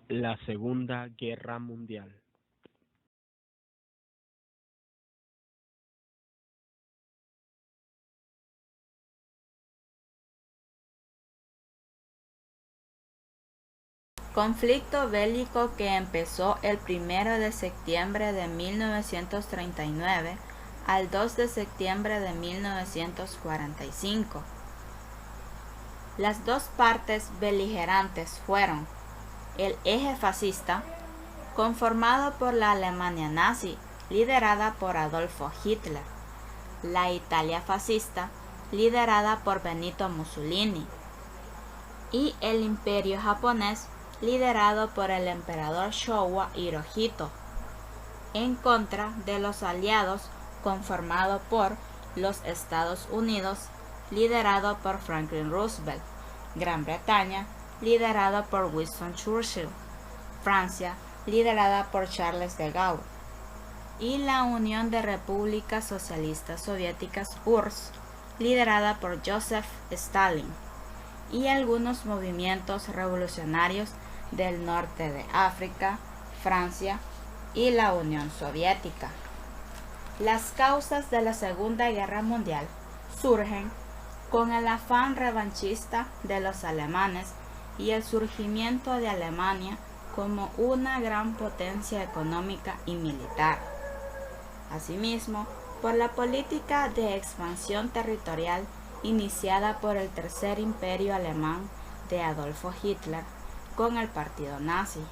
La Segunda Guerra Mundial. Conflicto bélico que empezó el 1 de septiembre de 1939 al 2 de septiembre de 1945. Las dos partes beligerantes fueron el eje fascista, conformado por la Alemania nazi, liderada por Adolfo Hitler, la Italia fascista, liderada por Benito Mussolini, y el Imperio japonés, liderado por el emperador Showa Hirohito, en contra de los aliados, conformado por los Estados Unidos, liderado por Franklin Roosevelt, Gran Bretaña, liderado por Winston Churchill, Francia, liderada por Charles de Gaulle, y la Unión de Repúblicas Socialistas Soviéticas URSS, liderada por Joseph Stalin, y algunos movimientos revolucionarios del norte de África, Francia y la Unión Soviética. Las causas de la Segunda Guerra Mundial surgen con el afán revanchista de los alemanes y el surgimiento de Alemania como una gran potencia económica y militar. Asimismo, por la política de expansión territorial iniciada por el Tercer Imperio Alemán de Adolfo Hitler con el partido nazi.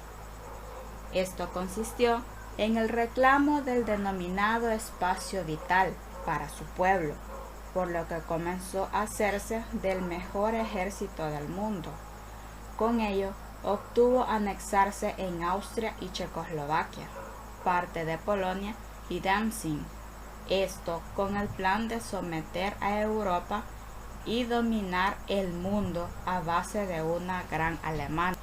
Esto consistió en el reclamo del denominado espacio vital para su pueblo, por lo que comenzó a hacerse del mejor ejército del mundo. Con ello, obtuvo anexarse en Austria y Checoslovaquia, parte de Polonia y Danzig. Esto con el plan de someter a Europa y dominar el mundo a base de una gran Alemania.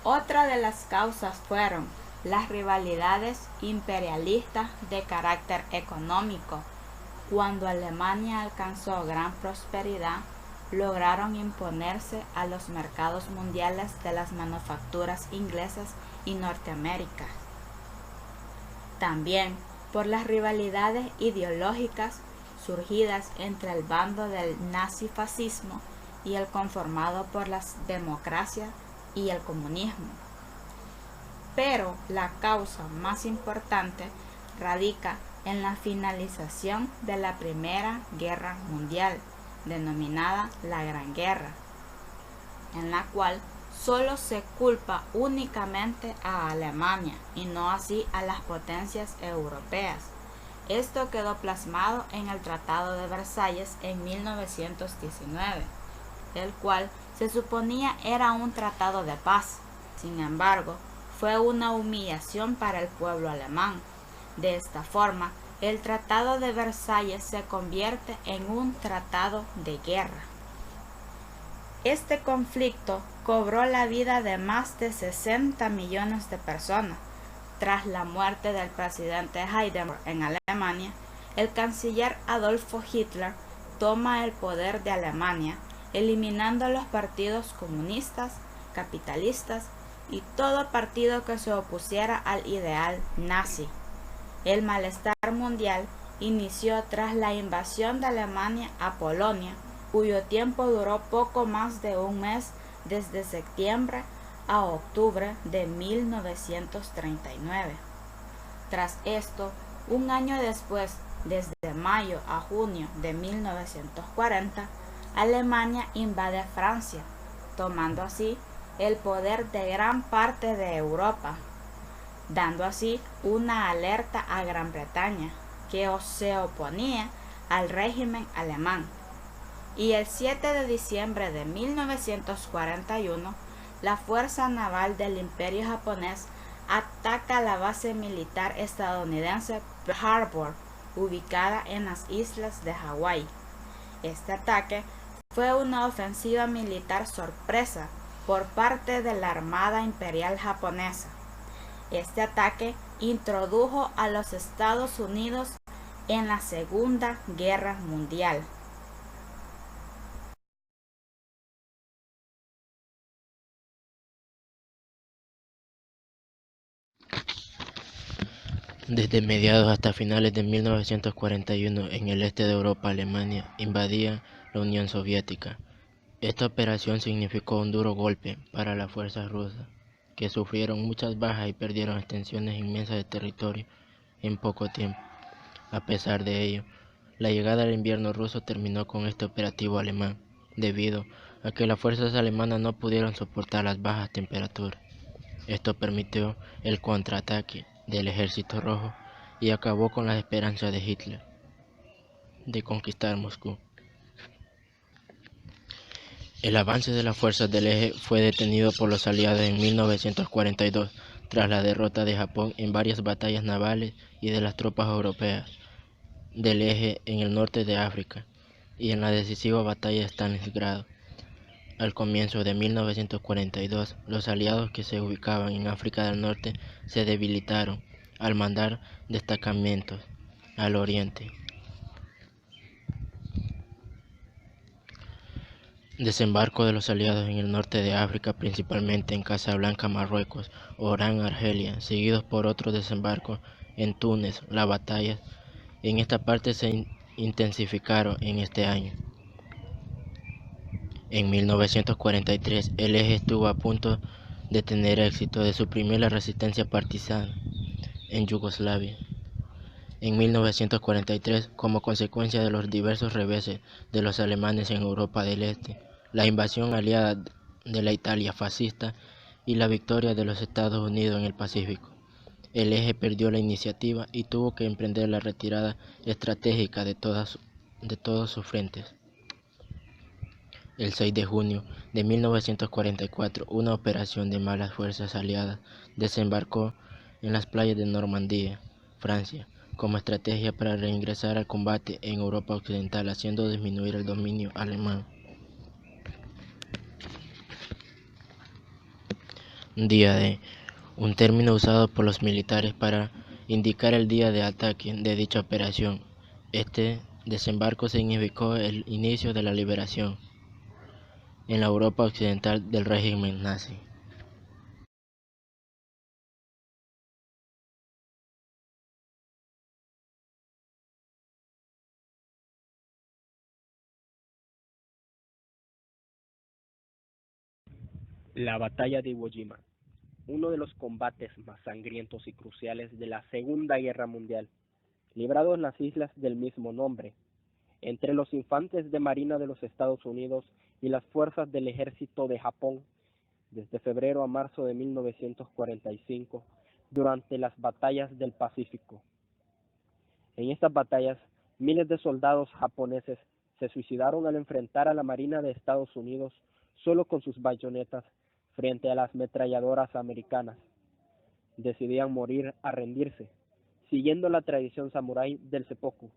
Otra de las causas fueron las rivalidades imperialistas de carácter económico. Cuando Alemania alcanzó gran prosperidad, lograron imponerse a los mercados mundiales de las manufacturas inglesas y Norteamérica. También por las rivalidades ideológicas surgidas entre el bando del nazifascismo y el conformado por las democracias y el comunismo. Pero la causa más importante radica en la finalización de la Primera Guerra Mundial, denominada la Gran Guerra, en la cual solo se culpa únicamente a Alemania y no así a las potencias europeas. Esto quedó plasmado en el Tratado de Versalles en 1919, el cual se suponía era un tratado de paz. Sin embargo, fue una humillación para el pueblo alemán. De esta forma, el Tratado de Versalles se convierte en un tratado de guerra. Este conflicto cobró la vida de más de 60 millones de personas. Tras la muerte del presidente Hindenburg en Alemania, el canciller Adolfo Hitler toma el poder de Alemania, eliminando los partidos comunistas, capitalistas y todo partido que se opusiera al ideal nazi. El malestar mundial inició tras la invasión de Alemania a Polonia, cuyo tiempo duró poco más de un mes, desde septiembre a octubre de 1939. Tras esto, un año después, desde mayo a junio de 1940, Alemania invade Francia, tomando así el poder de gran parte de Europa, dando así una alerta a Gran Bretaña, que se oponía al régimen alemán. Y el 7 de diciembre de 1941, la Fuerza Naval del Imperio Japonés ataca la base militar estadounidense Pearl Harbor, ubicada en las islas de Hawái. Este ataque fue una ofensiva militar sorpresa por parte de la Armada Imperial Japonesa. Este ataque introdujo a los Estados Unidos en la Segunda Guerra Mundial. Desde mediados hasta finales de 1941, en el este de Europa, Alemania invadía la Unión Soviética. Esta operación significó un duro golpe para las fuerzas rusas, que sufrieron muchas bajas y perdieron extensiones inmensas de territorio en poco tiempo. A pesar de ello, la llegada del invierno ruso terminó con este operativo alemán, debido a que las fuerzas alemanas no pudieron soportar las bajas temperaturas. Esto permitió el contraataque del Ejército Rojo y acabó con las esperanzas de Hitler de conquistar Moscú. El avance de las fuerzas del eje fue detenido por los aliados en 1942, tras la derrota de Japón en varias batallas navales y de las tropas europeas del eje en el norte de África y en la decisiva batalla de Stalingrado. Al comienzo de 1942, los aliados que se ubicaban en África del Norte se debilitaron al mandar destacamentos al oriente. Desembarco de los aliados en el norte de África, principalmente en Casablanca, Marruecos, Orán, Argelia, seguidos por otros desembarcos en Túnez. Las batallas en esta parte se intensificaron en este año. En 1943, el eje estuvo a punto de tener éxito de suprimir la resistencia partisana en Yugoslavia. En 1943, como consecuencia de los diversos reveses de los alemanes en Europa del Este, la invasión aliada de la Italia fascista y la victoria de los Estados Unidos en el Pacífico, el eje perdió la iniciativa y tuvo que emprender la retirada estratégica de todos sus frentes. El 6 de junio de 1944, una operación de malas fuerzas aliadas desembarcó en las playas de Normandía, Francia, como estrategia para reingresar al combate en Europa Occidental, haciendo disminuir el dominio alemán. Día D, un término usado por los militares para indicar el día de ataque de dicha operación. Este desembarco significó el inicio de la liberación en la Europa Occidental del régimen nazi. La batalla de Iwo Jima, uno de los combates más sangrientos y cruciales de la Segunda Guerra Mundial, librado en las islas del mismo nombre, entre los infantes de marina de los Estados Unidos y las fuerzas del ejército de Japón, desde febrero a marzo de 1945, durante las batallas del Pacífico. En estas batallas, miles de soldados japoneses se suicidaron al enfrentar a la Marina de Estados Unidos solo con sus bayonetas frente a las ametralladoras americanas. Decidían morir a rendirse, siguiendo la tradición samurái del seppuku.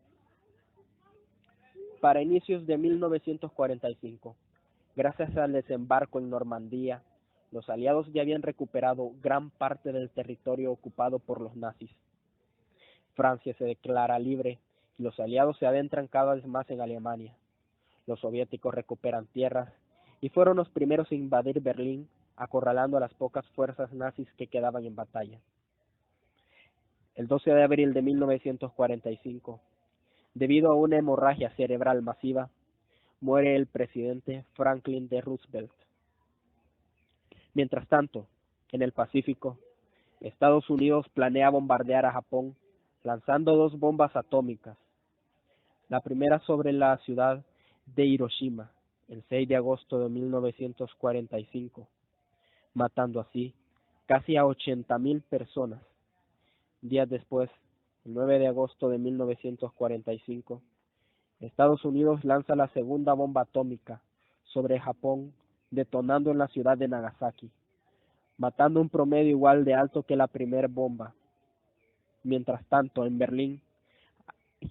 Para inicios de 1945, gracias al desembarco en Normandía, los aliados ya habían recuperado gran parte del territorio ocupado por los nazis. Francia se declara libre y los aliados se adentran cada vez más en Alemania. Los soviéticos recuperan tierras y fueron los primeros en invadir Berlín, acorralando a las pocas fuerzas nazis que quedaban en batalla. El 12 de abril de 1945, debido a una hemorragia cerebral masiva, muere el presidente Franklin D. Roosevelt. Mientras tanto, en el Pacífico, Estados Unidos planea bombardear a Japón lanzando 2 bombas atómicas, la primera sobre la ciudad de Hiroshima, el 6 de agosto de 1945, matando así casi a 80,000 personas. Días después, el 9 de agosto de 1945, Estados Unidos lanza la segunda bomba atómica sobre Japón, detonando en la ciudad de Nagasaki, matando un promedio igual de alto que la primera bomba. Mientras tanto, en Berlín,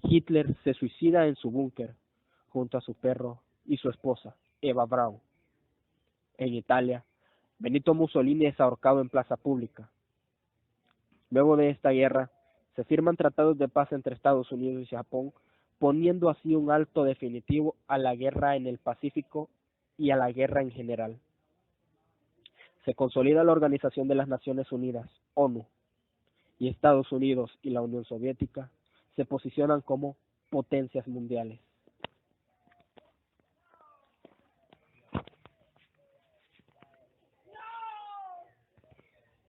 Hitler se suicida en su búnker junto a su perro y su esposa, Eva Braun. En Italia, Benito Mussolini es ahorcado en plaza pública. Luego de esta guerra, se firman tratados de paz entre Estados Unidos y Japón, poniendo así un alto definitivo a la guerra en el Pacífico y a la guerra en general. Se consolida la Organización de las Naciones Unidas, ONU, y Estados Unidos y la Unión Soviética se posicionan como potencias mundiales.